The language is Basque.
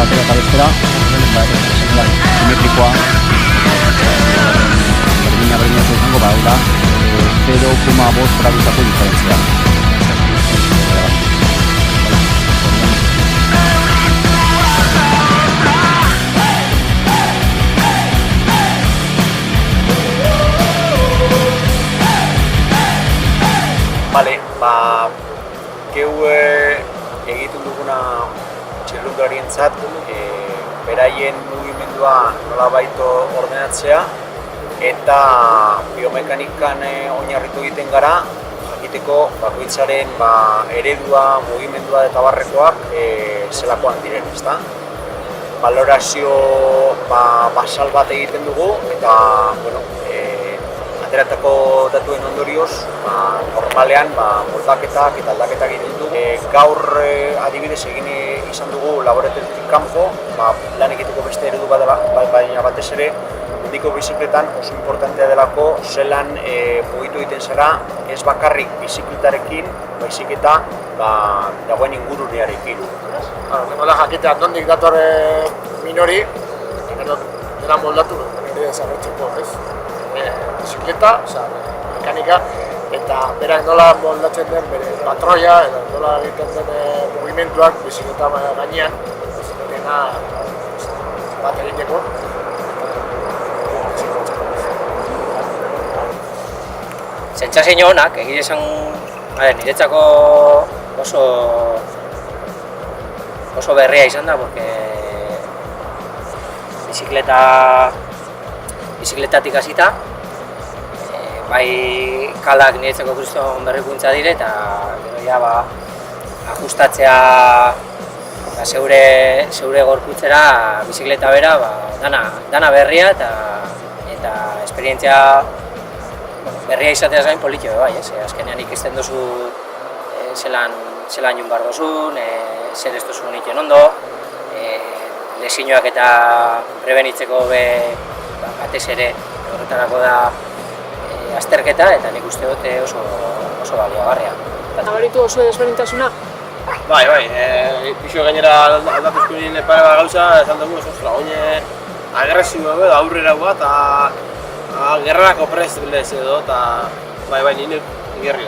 batera eta bestera, simetrikoa, berdina izango badaula, 0,5 gradutako diferentzia. Bale, geu egiten duguna txirrundularientzat beraien mugimendua nolabait ordenatzea eta biomekanikan oinarritu egiten gara, jakiteko bakoitzaren eredua, mugimendua eta barrekoak zelakoan diren, ezta? Balorazio basal bat egiten dugu eta, bueno, ateratako datuen ondorioz, normalean moldaketak eta aldaketak egiten ditugu. Gaur adibidez egin izan dugu laboratoriotik kanpo, lan egiteko beste eredu baina batez ere, mendiko bizikletan oso importantea delako zelan mugitu egiten zara, ez bakarrik bizikletarekin, baizik eta dagoen ingurunearekin. Nola jakitea nondik dator minori, dena moldatu, nire desagertzeko, ez? Bizikleta, mekanika, eta berak nola moldatzen den bere patroia, edo nola egiten den mugimenduak bizikleta gainean, dena bat egiteko. Sentsazio honak, egia esan, niretzako oso berria izan da, porque bizikletatik hasita, bai kalak niretzako kriston berrikuntza dire eta gero ja ajustatzea zeure gorputzera bizikleta bera dana berria eta esperientzia berria izateaz gain politxo bai, azkenean ikusten duzu zelan joan behar duzun, zer ez duzun egiten ondo, lesioak eta prebenitzeko batez ere horretarako da azterketa eta nik uste dut oso baliagarria. Nabaritu oso desberdintasuna? Bai, pixo gainera aldatuzko nien pare bat gauza, esan dugu, oin agresiboa edo aurrera bat, eta gerrarako prest bilez edo, eta bai, nire gerri.